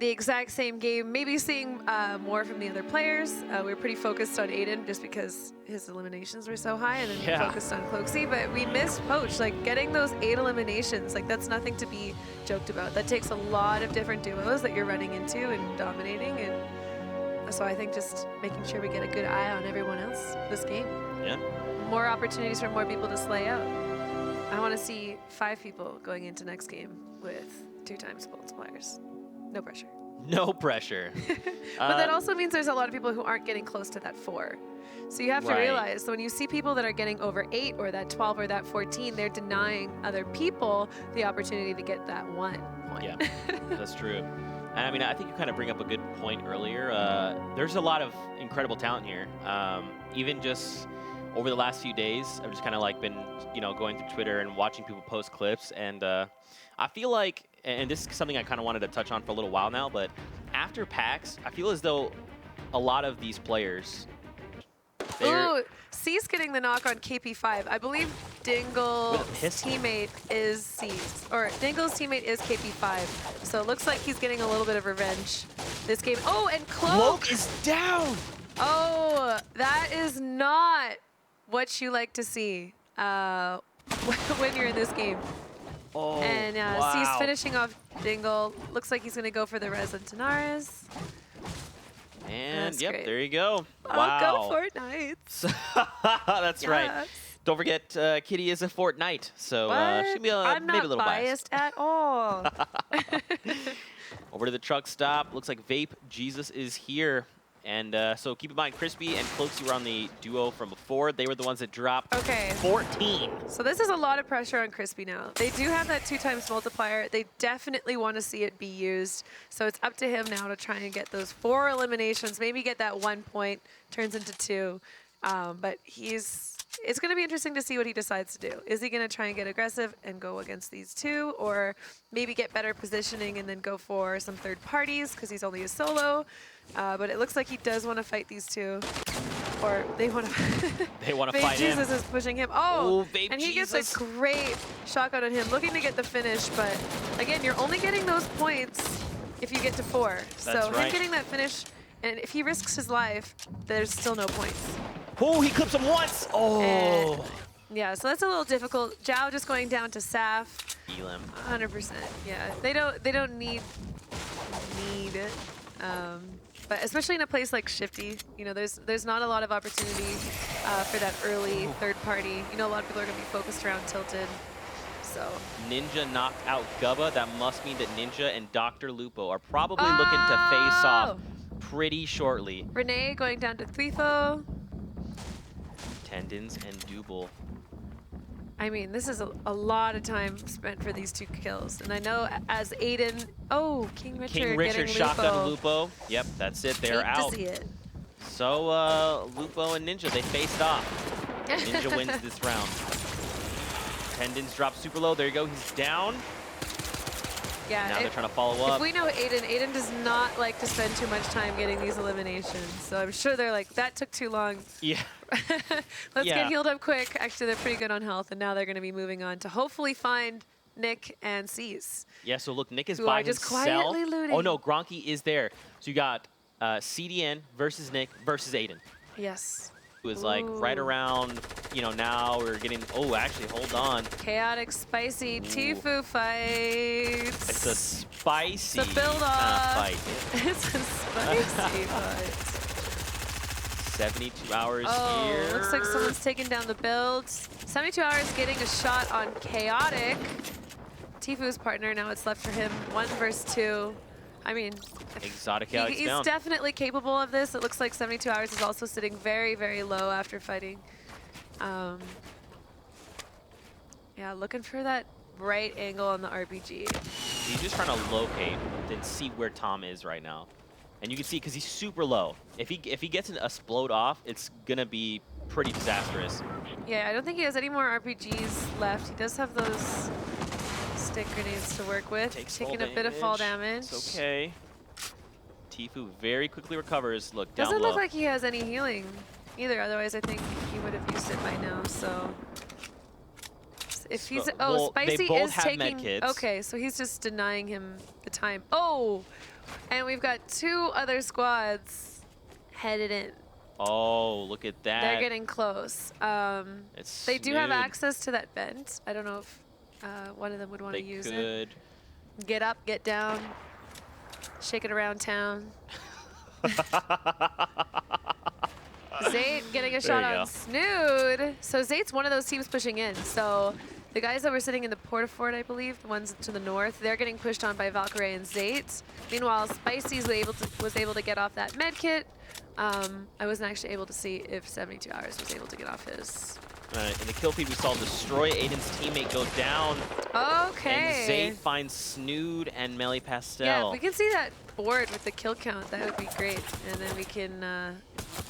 the exact same game, maybe seeing more from the other players. We were pretty focused on Aiden just because his eliminations were so high, and then focused on Cloaksy, but we missed Poach. Like, getting those 8 eliminations, like, that's nothing to be joked about. That takes a lot of different duos that you're running into and dominating, and so I think just making sure we get a good eye on everyone else this game. Yeah. More opportunities for more people to slay out. I want to see 5 people going into next game with 2 times multipliers. No pressure. No pressure. But that also means there's a lot of people who aren't getting close to that 4. So you have to realize, so when you see people that are getting over 8 or that 12 or that 14, they're denying other people the opportunity to get that 1 point. Yeah, that's true. And I mean, I think you kind of bring up a good point earlier. There's a lot of incredible talent here. Even just over the last few days, I've just kind of like been, going through Twitter and watching people post clips, and I feel like, and this is something I kind of wanted to touch on for a little while now, but after PAX, I feel as though a lot of these players... Ooh, C's getting the knock on KP5. I believe Dingle's teammate is C's, or Dingle's teammate is KP5. So it looks like he's getting a little bit of revenge this game. Oh, and Cloak is down! Oh, that is not what you like to see when you're in this game. Oh, and C's finishing off Dingle. Looks like he's going to go for the res on Tanaris. And yep, there you go. Wow. Go Fortnite. That's right. Don't forget, Kitty is a Fortnite, so she'll be I'm maybe a little biased at all. Over to the truck stop. Looks like Vape Jesus is here. And so keep in mind, Crispy and Cloaksy were on the duo from before. They were the ones that dropped 14. So this is a lot of pressure on Crispy now. They do have that 2 times multiplier. They definitely want to see it be used. So it's up to him now to try and get those 4 eliminations, maybe get that 1 point, turns into 2. But it's going to be interesting to see what he decides to do. Is he going to try and get aggressive and go against these 2, or maybe get better positioning and then go for some third parties because he's only a solo? But it looks like he does want to fight these 2, or they want to. They want to fight him. Jesus is pushing him. Oh, Vape and he Jesus. gets a great shotgun on him, looking to get the finish. But again, you're only getting those points if you get to 4. So him getting that finish, and if he risks his life, there's still no points. Oh, he clips him once. Oh. And yeah, so that's a little difficult. Zhao just going down to Saf. Elim. 100%. Yeah, they don't need it. But especially in a place like Shifty, there's not a lot of opportunity for that early third party. A lot of people are going to be focused around Tilted. So Ninja knocked out Gubba. That must mean that Ninja and Dr. Lupo are probably looking to face off pretty shortly. Renee going down to Threefo. Tendons and Double. I mean, this is a lot of time spent for these 2 kills. And I know as Aiden, King Richard shotgun Lupo. Yep, that's it. They're out. To see it. So Lupo and Ninja, they faced off. Ninja wins this round. Tendons drop super low. There you go. He's down. Yeah. Now they're trying to follow up. If we know Aiden does not like to spend too much time getting these eliminations. So I'm sure they're like, that took too long. Yeah. Let's get healed up quick. Actually, they're pretty good on health, and now they're going to be moving on to hopefully find Nick and C's. Yeah, so look, Nick is by himself. Quietly looting. Oh no, Gronky is there. So you got CDN versus Nick versus Aiden. Yes. It was like right around, now we're getting, actually, hold on. Chaotic, spicy Tifu fight. It's a spicy it's a build off. fight. It's a spicy fight. 72 hours here. Looks like someone's taking down the build. 72 hours getting a shot on Chaotic. Tifu's partner, now it's left for him. 1 versus 2. I mean, Exotic he's definitely capable of this. It looks like 72 hours is also sitting very, very low after fighting. Yeah, looking for that right angle on the RPG. He's just trying to locate and see where Tom is right now. And you can see, because he's super low. If he gets a explode off, it's going to be pretty disastrous. Yeah, I don't think he has any more RPGs left. He does have those stick grenades to work with. Taking a bit of fall damage. It's okay. Tifu very quickly recovers. Look, down Doesn't low. look like he has any healing either. Otherwise, I think he would have used it by now. So if he's well, Spicy they both is have taking. med kits. Okay, so he's just denying him the time. Oh, And we've got 2 other squads headed in. Oh, look at that. They're getting close. They do have access to that vent. I don't know if one of them would want to use it. Get up, get down, shake it around town. Zayt getting a shot on Snood. So Zayt's one of those teams pushing in. So the guys that were sitting in the Portafort, I believe, the ones to the north, they're getting pushed on by Valkyrie and Zayt. Meanwhile, Spicy's was able to get off that med kit. I wasn't actually able to see if 72 Hours was able to get off his. In the kill feed, we saw Destroy Aiden's teammate go down. Okay. And Zayt finds Snood and Melly Pastel. Yeah, if we can see that board with the kill count, that would be great. And then we can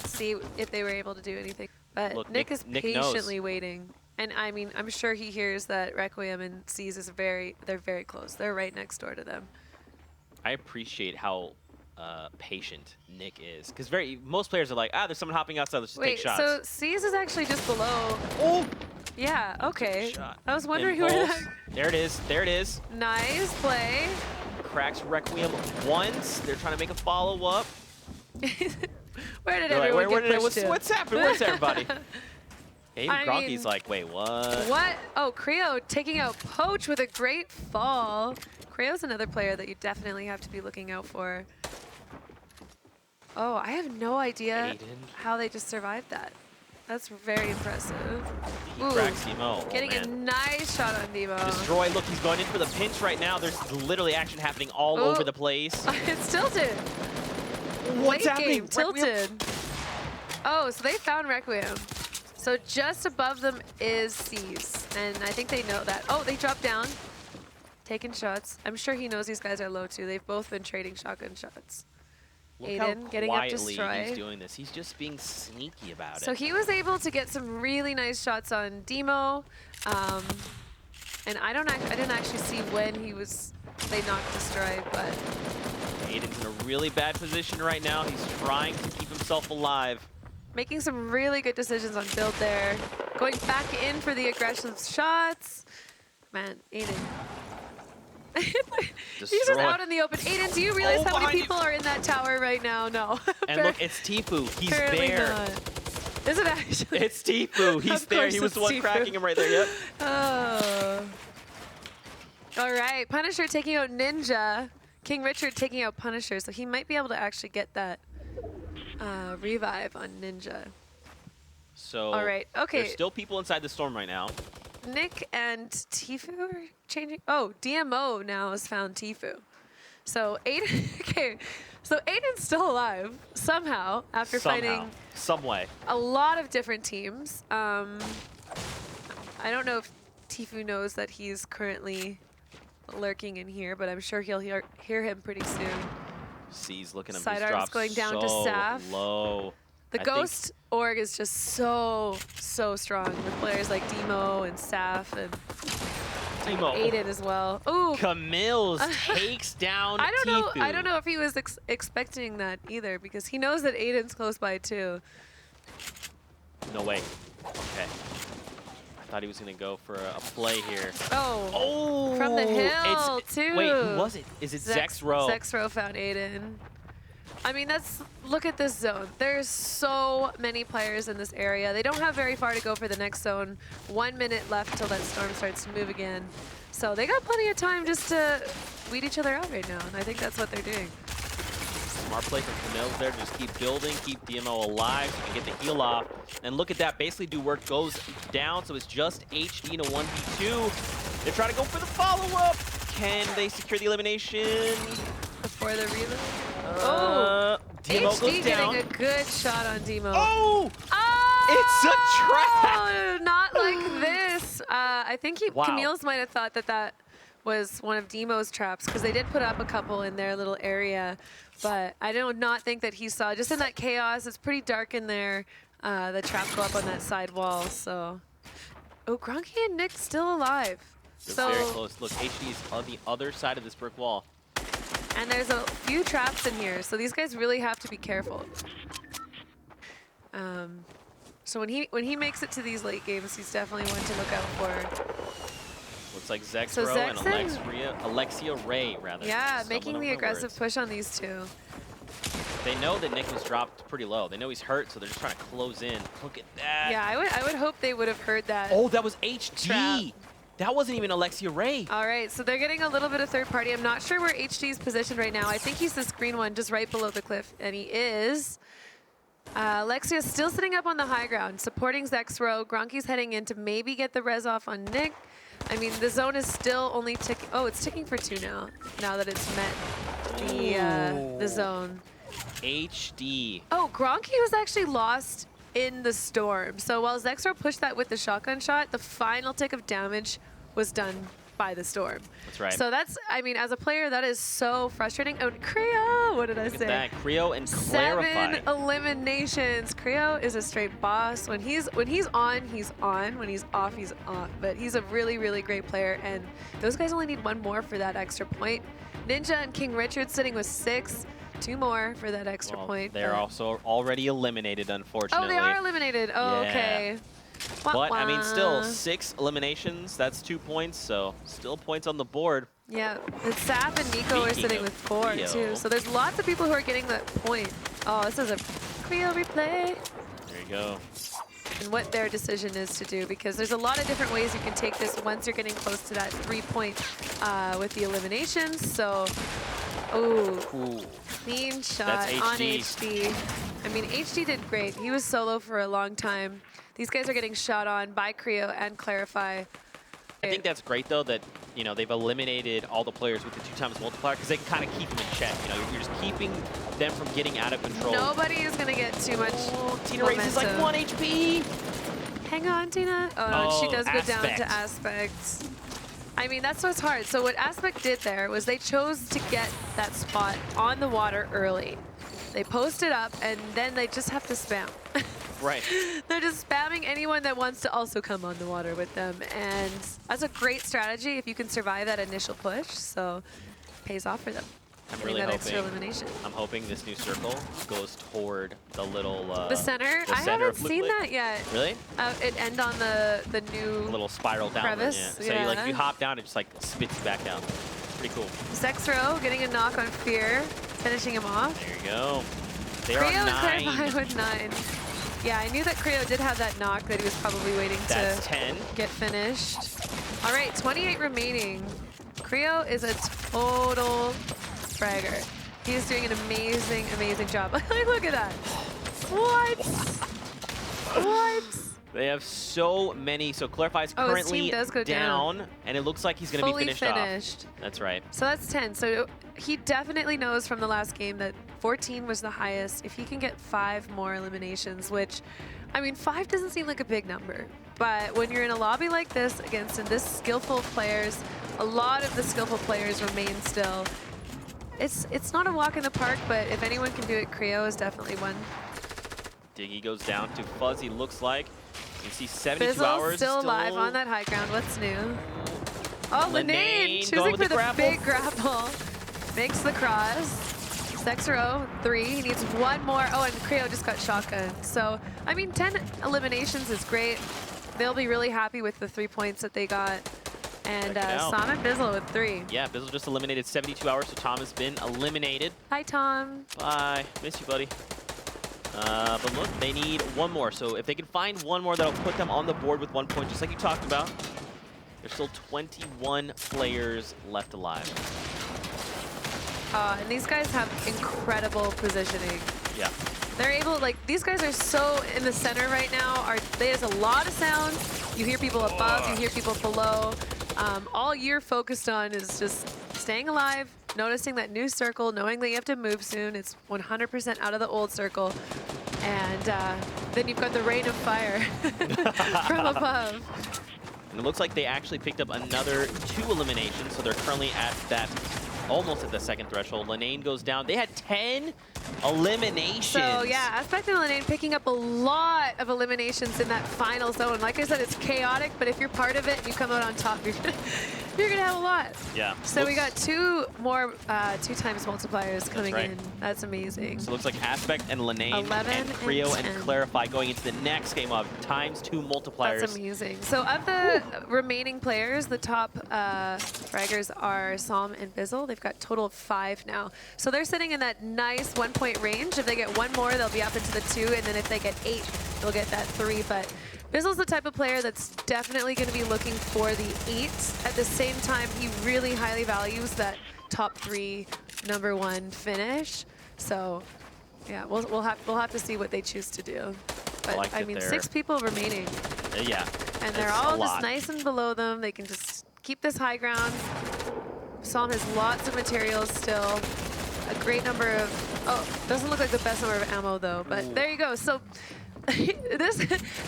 see if they were able to do anything. But look, Nick is patiently waiting. And I mean, I'm sure he hears that Requiem and sees is they're very close. They're right next door to them. I appreciate how patient Nick is, because most players are like, there's someone hopping outside, let's just take shots. So C's is actually just below. Oh! Yeah, okay. I was wondering who that. There it is, there it is. Nice play. Cracks Requiem once. They're trying to make a follow-up. Where did everyone get pushed to? What's happening? Where's everybody? Even Gronky's like, wait, what? What? Oh, Creo taking out Poach with a great fall. Creo's another player that you definitely have to be looking out for. Oh, I have no idea how they just survived that. That's very impressive. He cracks Demo. Getting a nice shot on Demo. Destroy, look, he's going in for the pinch right now. There's literally action happening all over the place. It's tilted. What's happening? Tilted. Oh, so they found Requiem. So just above them is C's, and I think they know that. Oh, they dropped down, taking shots. I'm sure he knows these guys are low too. They've both been trading shotgun shots. Look Aiden how getting up quietly Destroy. He's doing this. He's just being sneaky about it. So he was able to get some really nice shots on Demo, and I didn't actually see when they knocked Destroy, but Aiden's in a really bad position right now. He's trying to keep himself alive. Making some really good decisions on build there. Going back in for the aggressive shots. Man, Aiden. He's just out in the open. Aiden, do you realize how many people are in that tower right now? No. And look, it's Tifu. He's there. Not. Is it actually? It's Tifu. He's there. He was the one cracking him right there. Yep. Oh. All right. Punisher taking out Ninja. King Richard taking out Punisher. So he might be able to actually get that revive on Ninja. So all right. Okay. There's still people inside the storm right now. Nick and Tifu are changing. Oh, DMO now has found Tifu. So Aiden. Okay. So Aiden's still alive somehow after fighting some way a lot of different teams. I don't know if Tifu knows that he's currently lurking in here, but I'm sure he'll hear him pretty soon. C's looking at him. Sidearms going down to Saf. Low. The Ghost org is just so strong with players like Demo and Saf and Aiden as well. Ooh, Camille's takes down Tifu. I don't know if he was expecting that either, because he knows that Aiden's close by too. No way. Okay. I thought he was gonna go for a play here. Oh, from the hill too. Wait, who was it? Is it Zexro? Zexro found Aiden. I mean, look at this zone. There's so many players in this area. They don't have very far to go for the next zone. 1 minute left till that storm starts to move again. So they got plenty of time just to weed each other out right now, and I think that's what they're doing. Smart play from Camille's there. Just keep building, keep DMO alive so you can get the heal off. And look at that. Basically, do work goes down, so it's just HD in a 1v2. They're trying to go for the follow-up. Can they secure the elimination? Before the reload? Demo HD goes down. getting a good shot on Demo. Oh! It's a trap! Not like this. I think Camille's might have thought that was one of Demo's traps, because they did put up a couple in their little area. But I do not think that he saw, just in that chaos, it's pretty dark in there, the traps go up on that side wall, so. Oh, Gronky and Nick still alive. They're very close. Look, HD is on the other side of this brick wall. And there's a few traps in here, so these guys really have to be careful. So when he makes it to these late games, he's definitely one to look out for. Looks like Zexro So and Zexen- Alexia Ray, rather. Yeah, Stumbling making over the my aggressive words. push on these two. They know that Nick was dropped pretty low. They know he's hurt, so they're just trying to close in. Look at that. Yeah, I would hope they would have heard that. Oh, that was HD. Trap. That wasn't even Alexia Ray. All right, so they're getting a little bit of third party. I'm not sure where HD's positioned right now. I think he's this green one just right below the cliff, and he is. Alexia's still sitting up on the high ground, supporting Zexro. Gronky's heading in to maybe get the res off on Nick. I mean, the zone is still only ticking. Oh, it's ticking for 2 now that it's met the zone. HD. Oh, Gronky was actually lost in the storm. So while Zexro pushed that with the shotgun shot, the final tick of damage was done by the storm. That's right. So that's, I mean, as a player, that is so frustrating. Oh, Creo, what did I Look say? at that. Creo and Clarify. 7 eliminations. Creo is a straight boss. When he's on, he's on. When he's off, he's off. But he's a really, really great player. And those guys only need 1 more for that extra point. Ninja and King Richard sitting with 6. 2 more for that extra point. They're also already eliminated, unfortunately. Oh, they are eliminated. Oh, Yeah. okay. Wah, But, I mean, wah. still, 6 eliminations. That's 2 points, so still points on the board. Yeah, and Sap and Nico are Speaking sitting of with 4, Creo. too. So there's lots of people who are getting that point. Oh, this is a Creo replay. There you go. And what their decision is to do, because there's a lot of different ways you can take this once you're getting close to that 3-point with the eliminations. So, oh, Ooh. clean shot That's on HD. HD. I mean, HD did great. He was solo for a long time. These guys are getting shot on by Creo and Clarify. I think that's great, though, that, you know, they've eliminated all the players with the 2x multiplier because they can kind of keep them in check. You know, you're just keeping them from getting out of control. Nobody is going to get too much Tina Race is like 1 HP. Hang on, Tina. Oh, she does go down Aspect. to Aspect. I mean, that's what's hard. So what Aspect did there was they chose to get that spot on the water early. They post it up, and then they just have to spam. Right. They're just spamming anyone that wants to also come on the water with them. And that's a great strategy if you can survive that initial push. So it pays off for them. I'm Getting really that extra hoping. elimination. I'm hoping this new circle goes toward the little. The center? the I center haven't of Flute seen Lake. that yet. Really? It end on the new Little spiral down. crevice. Yeah. So you, like, if you hop down, it just like spits you back down. Pretty cool. Zexro getting a knock on Fear, finishing him off. There you go. They are Creo and 9. Clarify with 9. Yeah, I knew that Creo did have that knock that he was probably waiting That's to 10. get finished. All right, 28 remaining. Creo is a total fragger. He is doing an amazing, amazing job. Look at that. What? What? They have so many. So Clarify is Oh, his currently team does go down. and it looks like he's going to be Fully finished finished. off. That's right. So that's 10. So he definitely knows from the last game that 14 was the highest. If he can get 5 more eliminations, which, I mean, 5 doesn't seem like a big number. But when you're in a lobby like this against this skillful players, a lot of the skillful players remain still. It's not a walk in the park, but if anyone can do it, Creo is definitely one. Diggy goes down to Fuzzy, looks like. You can see 72 Fizzle's hours. still alive on that high ground. What's new? Oh, Linane Linane going choosing with for the the grapple. big grapple. Makes the cross. Zexro, 3. He needs 1 more. Oh, and Creo just got shotgun. So, I mean, 10 eliminations is great. They'll be really happy with the 3 points that they got. And Check it out. Sam and Bizzle with 3. Yeah, Bizzle just eliminated 72 hours, so Tom has been eliminated. Hi, Tom. Bye. Miss you, buddy. But look, they need 1 more. So if they can find 1 more, that'll put them on the board with 1 point, just like you talked about. There's still 21 players left alive. And these guys have incredible positioning. Yeah. They're able, like, these guys are so in the center right now. There's a lot of sound. You hear people above, you hear people below. All you're focused on is just staying alive, noticing that new circle, knowing that you have to move soon. It's 100% out of the old circle. And then you've got the rain of fire from above. And it looks like they actually picked up another 2 eliminations, so they're currently at that almost at the second threshold. Linane goes down. They had 10 eliminations. So yeah, Aspect and Linane picking up a lot of eliminations in that final zone. Like I said, it's chaotic, but if you're part of it and you come out on top, you're gonna have a lot. Yeah. So we got 2 more 2 times multipliers coming in. That's amazing. So it looks like Aspect and Linane 11 and Creo and 10. Clarify going into the next game of ×2 multipliers. That's amazing. So of the remaining players, the top fraggers are Psalm and Bizzle. They've got a total of 5 now. So they're sitting in that nice 1-point range. If they get 1 more, they'll be up into the 2, and then if they get 8, they'll get that 3. But Bizzle's the type of player that's definitely going to be looking for the 8s. At the same time, he really highly values that top 3 #1 finish. So yeah, we'll have to see what they choose to do. But I mean, 6 people remaining. Yeah. And they're all just nice and below them. They can just keep this high ground. Psalm has lots of materials still. A great number of, doesn't look like the best number of ammo though, but there you go. So this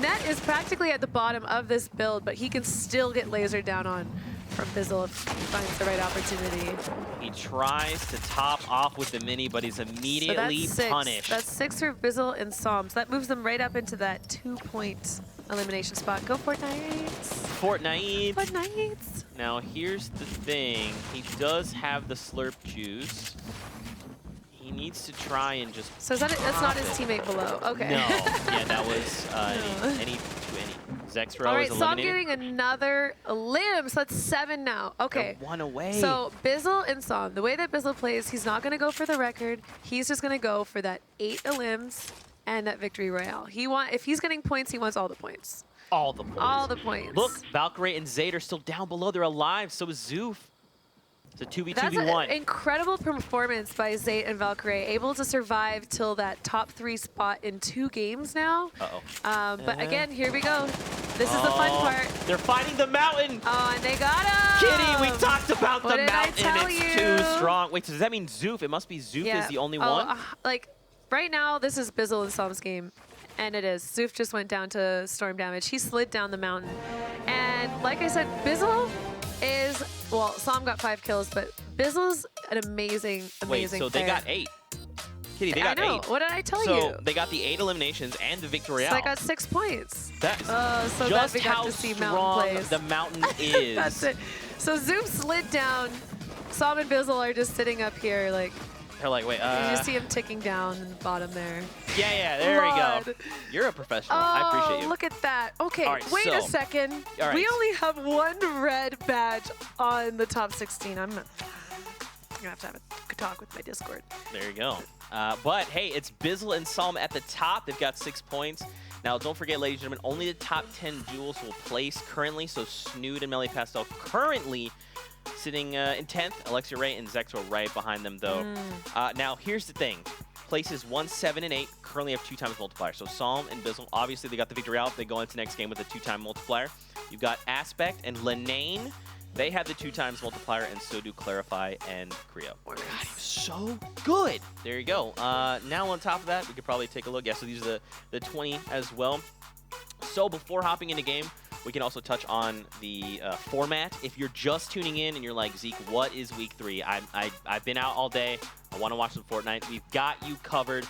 Net is practically at the bottom of this build, but he can still get lasered down on from Bizzle if he finds the right opportunity. He tries to top off with the mini, but he's immediately punished. That's 6 for Bizzle and Psalm. So that moves them right up into that 2-point elimination spot. Go Fortnite. Fortnite. Now here's the thing. He does have the slurp juice. He needs to try and just So is that's not his teammate below. Okay. No. Yeah, that was any Zexro All right, is so I'm eliminated. getting another limb, so that's 7 now. Okay. They're 1 away. So Bizzle and Psalm, the way that Bizzle plays, he's not going to go for the record. He's just going to go for that 8 elims and that victory royale. If he's getting points, he wants all the points. All the points. All the points. Look, Valkyrie and Zayd are still down below. They're alive. So is Zoof. It's a 2v2v1. That's an incredible performance by Zayd and Valkyrie, able to survive till that top 3 spot in 2 games now. But again, here we go. This is the fun part. They're fighting the mountain. Oh, and they got him. Kitty, we talked about the mountain. It's too you? strong. Wait, so does that mean Zoof? It must be Zoof is the only one? Like, right now, this is Bizzle and Psalm's game. And it is. Zoof just went down to storm damage. He slid down the mountain. And like I said, Bizzle is, well, Psalm got 5 kills, but Bizzle's an amazing Wait, so player. they got 8. Kitty, they got 8. What did I tell you? So they got the 8 eliminations and the victory royale. So I got 6 points. That's so just we got how to see strong mountain plays. the mountain is. That's it. So Zoof slid down. Psalm and Bizzle are just sitting up here like, They're like, wait, you just see him ticking down in the bottom there. Yeah, there we go. You're a professional. I appreciate you. Look at that. Okay, right, wait a second. All right. We only have 1 red badge on the top 16. I'm gonna have to have a talk with my Discord. There you go. But hey, it's Bizzle and Psalm at the top. They've got 6 points. Now, don't forget, ladies and gentlemen, only the top 10 duels will place currently. So Snood and Melee Pastel currently sitting in 10th. Alexia Ray and Zexo right behind them, though. Now, here's the thing. Places 1, 7, and 8 currently have 2 times multiplier. So Psalm and Bizzle, obviously, they got the victory out. They go into next game with a 2-time multiplier. You've got Aspect and Linane. They have the 2 times multiplier, and so do Clarify and Creo. God, he was so good. There you go. Now, on top of that, we could probably take a look. Yeah, so these are the 20 as well. So before hopping into game, we can also touch on the format. If you're just tuning in and you're like, Zeke, what is week 3? I've been out all day. I want to watch some Fortnite. We've got you covered.